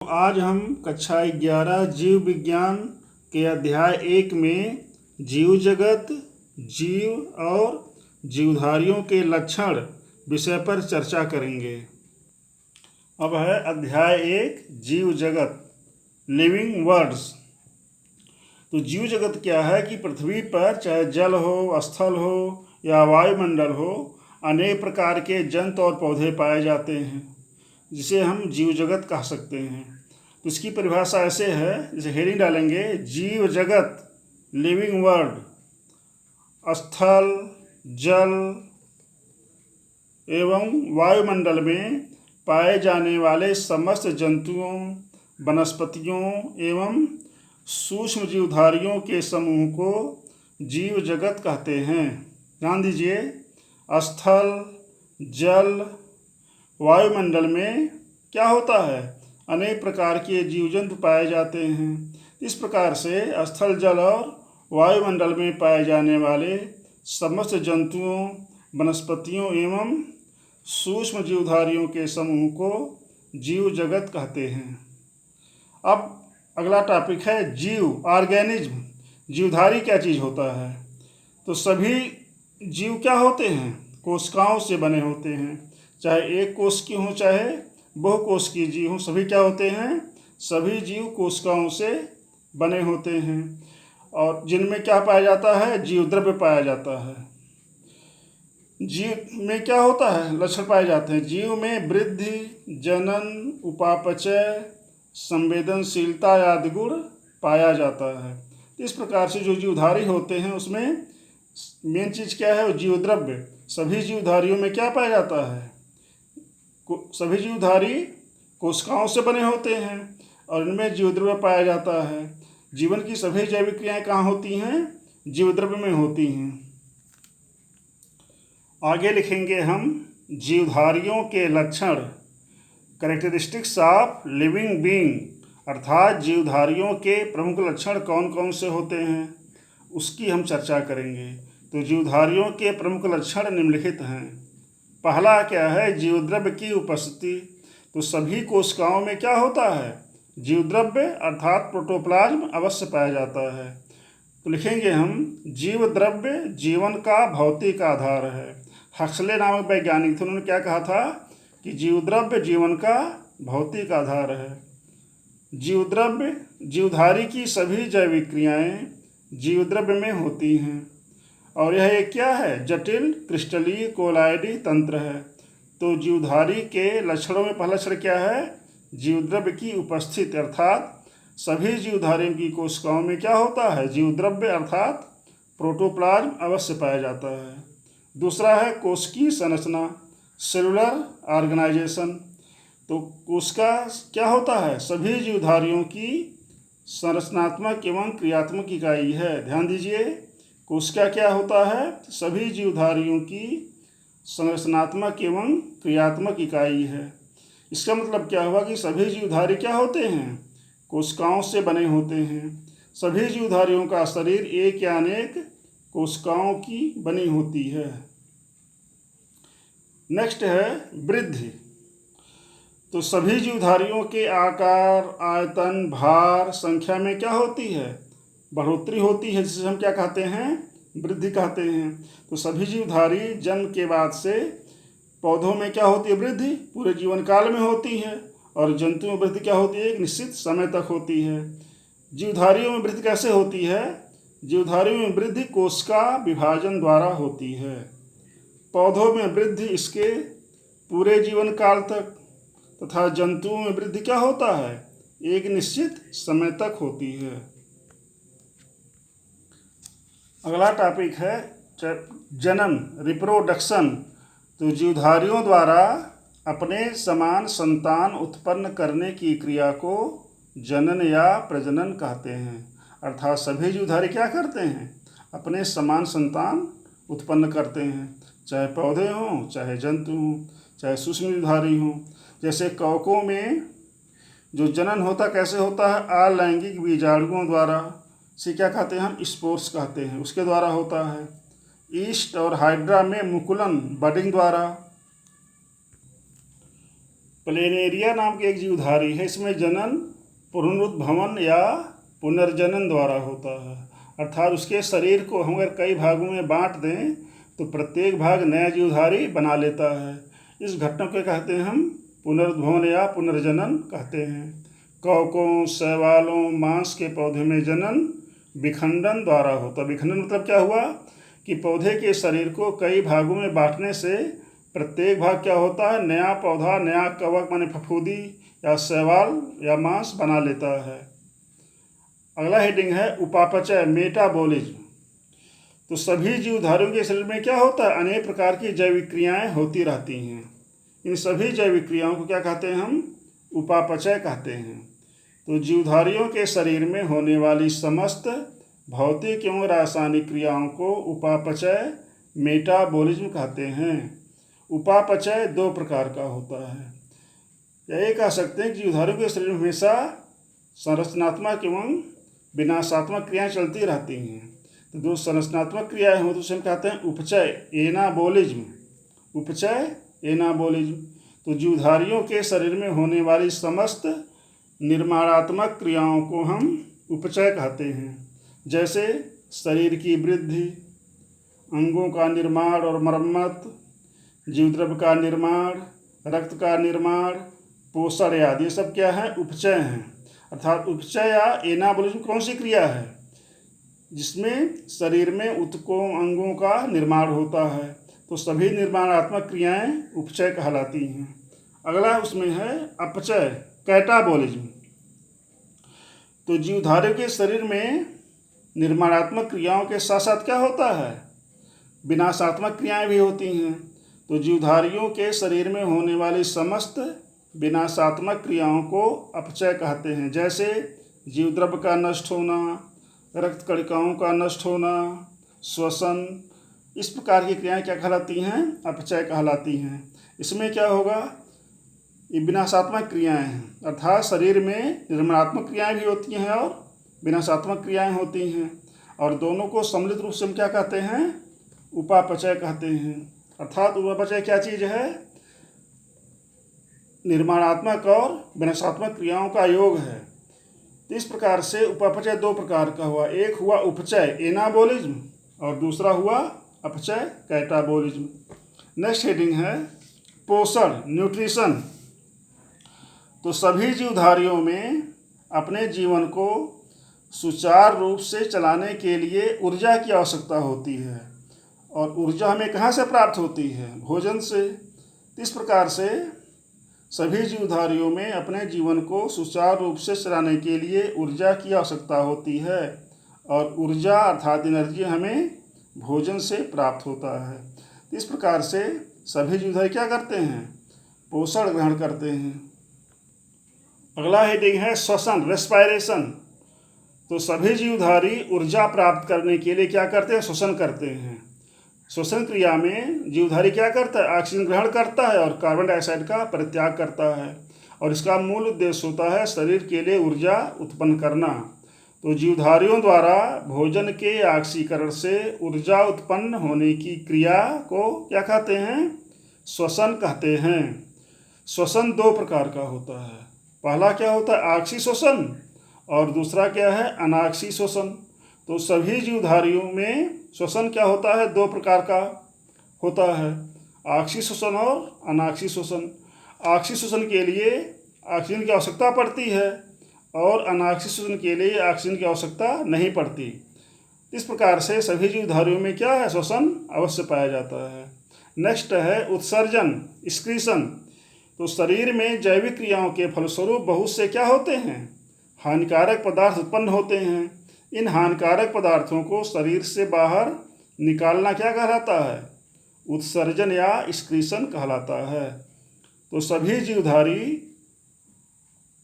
आज हम कक्षा 11 जीव विज्ञान के अध्याय 1 में जीव जगत, जीव और जीवधारियों के लक्षण विषय पर चर्चा करेंगे। अब है अध्याय 1 जीव जगत, लिविंग वर्ड्स। तो जीव जगत क्या है कि पृथ्वी पर चाहे जल हो, स्थल हो या वायुमंडल हो, अनेक प्रकार के जंतु और पौधे पाए जाते हैं, जिसे हम जीव जगत कह सकते हैं। तो इसकी परिभाषा ऐसे है, जैसे हेडिंग डालेंगे, जीव जगत लिविंग वर्ल्ड, स्थल, जल एवं वायुमंडल में पाए जाने वाले समस्त जंतुओं, वनस्पतियों एवं सूक्ष्म जीवधारियों के समूह को जीव जगत कहते हैं। ध्यान दीजिए, स्थल, जल, वायुमंडल में क्या होता है, अनेक प्रकार के जीव जंतु पाए जाते हैं। इस प्रकार से स्थल, जल और वायुमंडल में पाए जाने वाले समस्त जंतुओं, वनस्पतियों एवं सूक्ष्म जीवधारियों के समूह को जीव जगत कहते हैं। अब अगला टॉपिक है जीव, ऑर्गेनिज्म। जीवधारी क्या चीज़ होता है? तो सभी जीव क्या होते हैं? कोशिकाओं से बने होते हैं। चाहे एक कोश की हो, चाहे बहुकोश की जीव हो, सभी क्या होते हैं? सभी जीव कोशिकाओं से बने होते हैं। और जिनमें क्या पाया जाता है? जीव द्रव्य पाया जाता है। जीव में क्या होता है? लक्षण पाए जाते हैं। जीव में वृद्धि, जनन, उपापचय, संवेदनशीलता आदि गुण पाया जाता है। इस प्रकार से जो जीवधारी होते हैं उसमें मेन चीज़ क्या है? जीव द्रव्य। सभी जीवधारियों में क्या पाया जाता है? सभी जीवधारी कोशिकाओं से बने होते हैं और इनमें जीवद्रव्य पाया जाता है। जीवन की सभी जैविक क्रियाएं कहाँ होती हैं? जीवद्रव्य में होती हैं। आगे लिखेंगे हम जीवधारियों के लक्षण, कैरेक्टरिस्टिक्स ऑफ लिविंग बीइंग, अर्थात जीवधारियों के प्रमुख लक्षण कौन कौन से होते हैं, उसकी हम चर्चा करेंगे। तो जीवधारियों के प्रमुख लक्षण निम्नलिखित हैं। पहला क्या है? जीवद्रव्य की उपस्थिति। तो सभी कोशिकाओं में क्या होता है? जीवद्रव्य अर्थात प्रोटोप्लाज्म अवश्य पाया जाता है। तो लिखेंगे हम, जीवद्रव्य जीवन का भौतिक आधार है। हक्सले नामक वैज्ञानिक थे, उन्होंने क्या कहा था कि जीवद्रव्य जीवन का भौतिक आधार है। जीवद्रव्य, जीवधारी की सभी जैविक क्रियाएं जीवद्रव्य में होती हैं और यह एक क्या है? जटिल क्रिस्टलीय कोलाइडी तंत्र है। तो जीवधारी के लक्षणों में पहला लक्षण क्या है? जीवद्रव्य की उपस्थिति, अर्थात सभी जीवधारियों की कोशिकाओं में क्या होता है? जीवद्रव्य अर्थात प्रोटोप्लाज्म अवश्य पाया जाता है। दूसरा है कोशिकीय संरचना, सेलुलर ऑर्गेनाइजेशन। तो कोशिका क्या होता है? सभी जीवधारियों की संरचनात्मक एवं क्रियात्मक इकाई है। ध्यान दीजिए, कोशिका क्या होता है? सभी जीवधारियों की संरचनात्मक एवं क्रियात्मक इकाई है। इसका मतलब क्या हुआ कि सभी जीवधारी क्या होते हैं? कोशिकाओं से बने होते हैं। सभी जीवधारियों का शरीर एक या अनेक कोशिकाओं की बनी होती है। नेक्स्ट है वृद्धि। तो सभी जीवधारियों के आकार, आयतन, भार, संख्या में क्या होती है? बढ़ोतरी होती है, जिसे हम क्या कहते हैं? वृद्धि कहते हैं। तो सभी जीवधारी जन्म के बाद से पौधों में क्या होती है? वृद्धि पूरे जीवन काल में होती है और जंतुओं में वृद्धि क्या होती है? एक निश्चित समय तक होती है। जीवधारियों में वृद्धि कैसे होती है? जीवधारियों में वृद्धि कोशिका विभाजन द्वारा होती है। पौधों में वृद्धि इसके पूरे जीवन काल तक तथा जंतुओं में वृद्धि क्या होता है? एक निश्चित समय तक होती है। अगला टॉपिक है जनन, रिप्रोडक्शन। तो जीवधारियों द्वारा अपने समान संतान उत्पन्न करने की क्रिया को जनन या प्रजनन कहते हैं। अर्थात सभी जीवधारी क्या करते हैं? अपने समान संतान उत्पन्न करते हैं, चाहे पौधे हों, चाहे जंतु हों, चाहे सूक्ष्म जीवधारी हों। जैसे कवकों में जो जनन होता कैसे होता है? अलैंगिक बीजाणुओं द्वारा, से क्या कहते हैं? हम स्पोर्स कहते हैं, उसके द्वारा होता है। ईस्ट और हाइड्रा में मुकुलन, बडिंग द्वारा। प्लेनेरिया नाम की एक जीवधारी है। इसमें जनन पुनरुद्भवन या पुनर्जनन द्वारा होता है, अर्थात उसके शरीर को हम अगर कई भागों में बांट दें तो प्रत्येक भाग नया जीवधारी बना लेता है। इस घटना को कहते हैं हम पुनरुद्भवन या पुनर्जनन कहते हैं। कवकों, शैवालों, मांस के पौधे में जनन विखंडन द्वारा होता है। विखंडन मतलब क्या हुआ कि पौधे के शरीर को कई भागों में बांटने से प्रत्येक भाग क्या होता है, नया पौधा, नया कवक माने फफूंदी या शैवाल या मांस बना लेता है। अगला हेडिंग है उपापचय, मेटाबॉलिज्म। तो सभी जीवधारियों के शरीर में क्या होता है, अनेक प्रकार की जैविक क्रियाएं होती रहती हैं। इन सभी जैविक क्रियाओं को क्या कहते हैं हम, उपापचय कहते हैं। तो जीवधारियों के शरीर में होने वाली समस्त भौतिक एवं रासायनिक क्रियाओं को उपापचय, मेटाबॉलिज्म कहते हैं। उपापचय दो प्रकार का होता है, या ये कह सकते हैं कि जीवधारियों के शरीर में हमेशा संरचनात्मक एवं विनाशात्मक क्रियाएं चलती रहती हैं। तो जो संरचनात्मक क्रियाएं हों तो उसे हम कहते हैं उपचय, एनाबॉलिज्म। उपचय, एनाबॉलिज्म। तो जीवधारियों के शरीर में होने वाली समस्त निर्माणात्मक क्रियाओं को हम उपचय कहते हैं, जैसे शरीर की वृद्धि, अंगों का निर्माण और मरम्मत, जीवद्रव्य का निर्माण, रक्त का निर्माण, पोषण आदि, ये सब क्या है, उपचय हैं। अर्थात उपचय या एनाबॉलिज्म कौन सी क्रिया है, जिसमें शरीर में ऊतकों, अंगों का निर्माण होता है। तो सभी निर्माणात्मक क्रियाएं उपचय कहलाती हैं। अगला उसमें है अपचय, कैटाबॉलिज्म। तो जीवधारियों के शरीर में निर्माणात्मक क्रियाओं के साथ साथ क्या होता है, विनाशात्मक क्रियाएं भी होती हैं। तो जीवधारियों के शरीर में होने वाली समस्त विनाशात्मक क्रियाओं को अपचय कहते हैं, जैसे जीवद्रव्य का नष्ट होना, रक्त कणिकाओं का नष्ट होना, श्वसन, इस प्रकार की क्रियाएं क्या कहलाती हैं, अपचय कहलाती हैं। इसमें क्या होगा, ये विनाशात्मक क्रियाएं हैं, अर्थात शरीर में निर्माणात्मक क्रियाएं भी होती हैं और विनाशात्मक क्रियाएं होती हैं, और दोनों को सम्मिलित रूप से हम क्या कहते हैं, उपापचय कहते हैं। अर्थात उपापचय क्या चीज़ है, निर्माणात्मक और विनाशात्मक क्रियाओं का योग है। तो इस प्रकार से उपापचय दो प्रकार का हुआ, एक हुआ उपचय, एनाबॉलिज्म, और दूसरा हुआ अपचय, कैटाबॉलिज्म। नेक्स्ट हेडिंग है पोषण, न्यूट्रिशन। तो सभी जीवधारियों में अपने जीवन को सुचारू रूप से चलाने के लिए ऊर्जा की आवश्यकता होती है, और ऊर्जा हमें कहाँ से प्राप्त होती है, भोजन से। इस प्रकार से सभी जीवधारियों में अपने जीवन को सुचारू रूप से चलाने के लिए ऊर्जा की आवश्यकता होती है, और ऊर्जा अर्थात एनर्जी हमें भोजन से प्राप्त होता है। इस प्रकार से सभी जीवधारी क्या करते हैं, पोषण ग्रहण करते हैं। अगला हेडिंग है श्वसन, रेस्पायरेशन। तो सभी जीवधारी ऊर्जा प्राप्त करने के लिए क्या करते हैं, श्वसन करते हैं। श्वसन क्रिया में जीवधारी क्या करता है, ऑक्सीजन ग्रहण करता है और कार्बन डाइऑक्साइड का परित्याग करता है, और इसका मूल उद्देश्य होता है शरीर के लिए ऊर्जा उत्पन्न करना। तो जीवधारियों द्वारा भोजन के ऑक्सीकरण से ऊर्जा उत्पन्न होने की क्रिया को क्या कहते हैं, श्वसन कहते हैं। श्वसन दो प्रकार का होता है, पहला क्या होता है, ऑक्सी श्वसन, और दूसरा क्या है, अनाक्सी श्वसन। तो सभी जीवधारियों में श्वसन क्या होता है, दो प्रकार का होता है, ऑक्सी श्वसन और अनाक्सी श्वसन। ऑक्सी श्वसन के लिए ऑक्सीजन की आवश्यकता पड़ती है, और अनाक्सी श्वसन के लिए ऑक्सीजन की आवश्यकता नहीं पड़ती। इस प्रकार से सभी जीवधारियों में क्या है, श्वसन अवश्य पाया जाता है। नेक्स्ट है उत्सर्जन, एक्सक्रीशन। तो शरीर में जैविक क्रियाओं के फलस्वरूप बहुत से क्या होते हैं, हानिकारक पदार्थ उत्पन्न होते हैं। इन हानिकारक पदार्थों को शरीर से बाहर निकालना क्या कहलाता है, उत्सर्जन या एक्सक्रीशन कहलाता है। तो सभी जीवधारी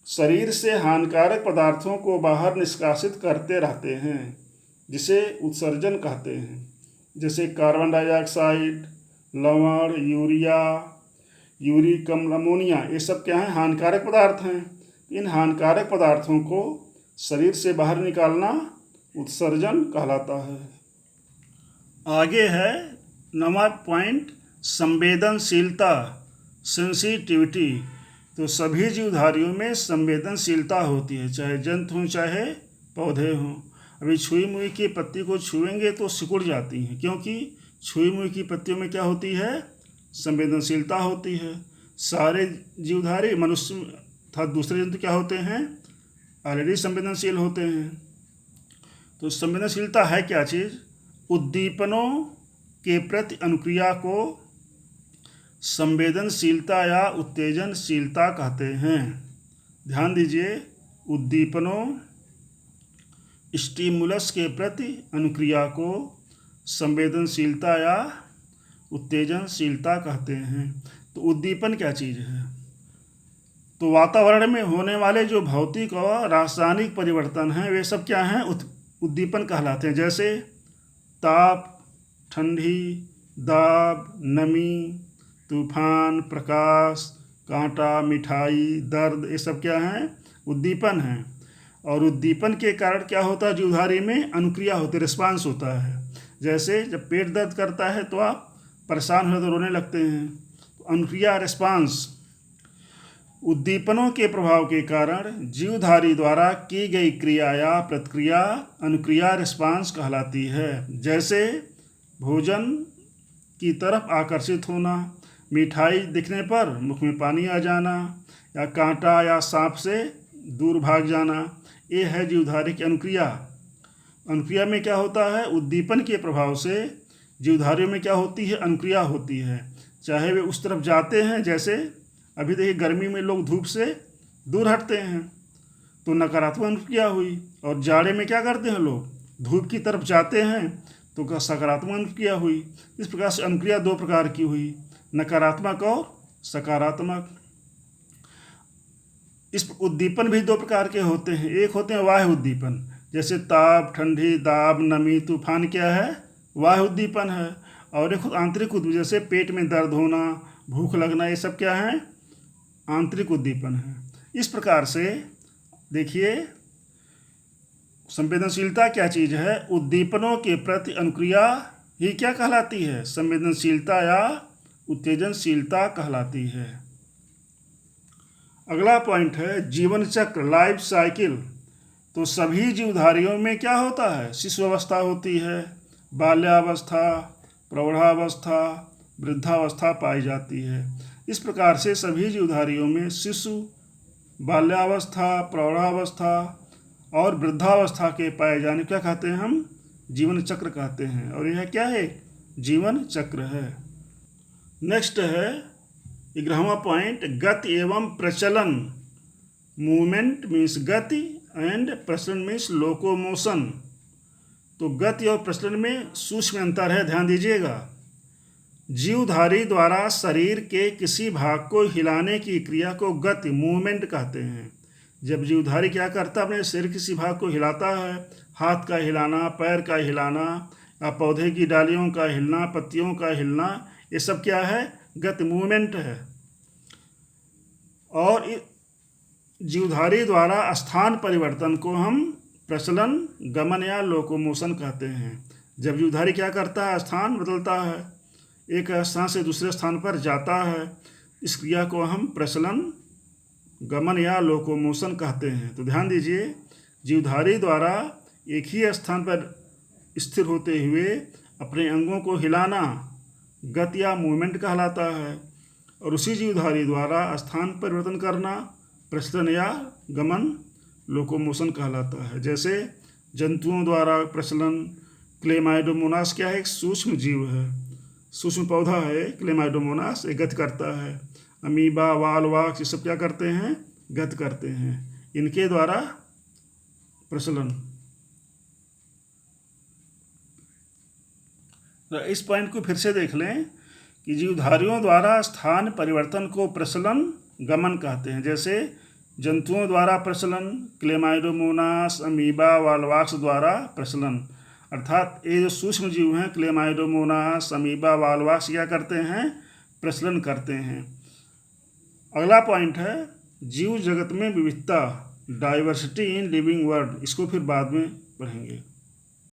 शरीर से हानिकारक पदार्थों को बाहर निष्कासित करते रहते हैं, जिसे उत्सर्जन कहते हैं। जैसे कार्बन डाइऑक्साइड, लवण, यूरिया, यूरिक अम्ल, अमोनिया, ये सब क्या हैं, हानिकारक पदार्थ हैं। इन हानिकारक पदार्थों को शरीर से बाहर निकालना उत्सर्जन कहलाता है। आगे है 9वां पॉइंट, संवेदनशीलता, सेंसिटिविटी। तो सभी जीवधारियों में संवेदनशीलता होती है, चाहे जंतु हों चाहे पौधे हों। अभी छुई मुई की पत्ती को छुएंगे तो सिकुड़ जाती हैं, क्योंकि छुई मुई की पत्तियों में क्या होती है? संवेदनशीलता होती है। सारे जीवधारी मनुष्य तथा दूसरे जंतु क्या होते हैं? ऑलरेडी संवेदनशील होते हैं। तो संवेदनशीलता है क्या चीज़? उद्दीपनों के प्रति अनुक्रिया को संवेदनशीलता या उत्तेजनशीलता कहते हैं। ध्यान दीजिए, उद्दीपनों स्टिमुलस के प्रति अनुक्रिया को संवेदनशीलता या उत्तेजनशीलता कहते हैं। तो उद्दीपन क्या चीज़ है? तो वातावरण में होने वाले जो भौतिक और रासायनिक परिवर्तन हैं वे सब क्या हैं? उद्दीपन कहलाते हैं। जैसे ताप, ठंडी, दाब, नमी, तूफान, प्रकाश, कांटा, मिठाई, दर्द, ये सब क्या हैं? उद्दीपन हैं। और उद्दीपन के कारण क्या होता है? जीवधारी में अनुक्रिया होती है, रिस्पांस होता है। जैसे जब पेट दर्द करता है तो आप परेशान हो तो रोने लगते हैं, तो अनुक्रिया, रिस्पांस। उद्दीपनों के प्रभाव के कारण जीवधारी द्वारा की गई क्रिया या प्रतिक्रिया अनुक्रिया, रिस्पांस कहलाती है। जैसे भोजन की तरफ आकर्षित होना, मिठाई दिखने पर मुख में पानी आ जाना, या कांटा या सांप से दूर भाग जाना, ये है जीवधारी की अनुक्रिया। अनुक्रिया में क्या होता है? उद्दीपन के प्रभाव से जीवधारियों में क्या होती है? अनुक्रिया होती है। चाहे वे उस तरफ जाते हैं, जैसे अभी देखिए गर्मी में लोग धूप से दूर हटते हैं तो नकारात्मक अनुक्रिया हुई, और जाड़े में क्या करते हैं लोग? धूप की तरफ जाते हैं तो सकारात्मक अनुक्रिया हुई। इस प्रकार से अनुक्रिया दो प्रकार की हुई, नकारात्मक और सकारात्मक। इस उद्दीपन भी दो प्रकार के होते हैं। एक होते हैं बाह्य उद्दीपन, जैसे ताप, ठंडी, दाब, नमी, तूफान क्या है? बाह्य उद्दीपन है। और एक आंतरिक उद्दीपन, जैसे पेट में दर्द होना, भूख लगना, ये सब क्या है? आंतरिक उद्दीपन है। इस प्रकार से देखिए, संवेदनशीलता क्या चीज़ है? उद्दीपनों के प्रति अनुक्रिया ही क्या कहलाती है? संवेदनशीलता या उत्तेजनशीलता कहलाती है। अगला पॉइंट है जीवन चक्र, लाइफ साइकिल। तो सभी जीवधारियों में क्या होता है? शिशु अवस्था होती है, बाल्यावस्था, प्रौढ़ावस्था, वृद्धावस्था पाई जाती है। इस प्रकार से सभी जीवधारियों में शिशु, बाल्यावस्था, प्रौढ़ावस्था और वृद्धावस्था के पाए जाने क्या कहते हैं? हम जीवन चक्र कहते हैं। और यह क्या है? जीवन चक्र है। नेक्स्ट है 11वां पॉइंट, गति एवं प्रचलन। मूवमेंट मीन्स गति एंड प्रचलन मीन्स लोकोमोशन। तो गति और प्रचलन में सूक्ष्म अंतर है, ध्यान दीजिएगा। जीवधारी द्वारा शरीर के किसी भाग को हिलाने की क्रिया को गति, मूवमेंट कहते हैं। जब जीवधारी क्या करता है? अपने शरीर किसी भाग को हिलाता है, हाथ का हिलाना, पैर का हिलाना, या पौधे की डालियों का हिलना, पत्तियों का हिलना, ये सब क्या है? गति, मूवमेंट है। और जीवधारी द्वारा स्थान परिवर्तन को हम प्रचलन, गमन या लोकोमोशन कहते हैं। जब जीवधारी क्या करता है? स्थान बदलता है, एक स्थान से दूसरे स्थान पर जाता है, इस क्रिया को हम प्रचलन, गमन या लोकोमोशन कहते हैं। तो ध्यान दीजिए, जीवधारी द्वारा एक ही स्थान पर स्थिर होते हुए अपने अंगों को हिलाना गति या मूवमेंट कहलाता है, और उसी जीवधारी द्वारा स्थान परिवर्तन करना प्रचलन या गमन, लोकोमोशन कहलाता है। जैसे जंतुओं द्वारा प्रचलन, क्लेमाइडोमोनास क्या है? एक सूक्ष्म जीव है, सूक्ष्म पौधा है क्लेमाइडोमोनास, ये गति करता है। अमीबा, वालवाक्स, ये सब क्या करते हैं? गति करते हैं, इनके द्वारा प्रचलन। तो इस पॉइंट को फिर से देख लें कि जीवधारियों द्वारा स्थान परिवर्तन को प्रचलन, गमन कहते हैं। जैसे जंतुओं द्वारा प्रचलन, क्लेमाइडोमोनास, अमीबा, वालवाक्स द्वारा प्रचलन। अर्थात ये जो सूक्ष्म जीव हैं क्लेमाइडोमोनास, अमीबा, वालवाक्स क्या करते हैं? प्रचलन करते हैं। अगला पॉइंट है जीव जगत में विविधता, डाइवर्सिटी इन लिविंग वर्ल्ड। इसको फिर बाद में पढ़ेंगे।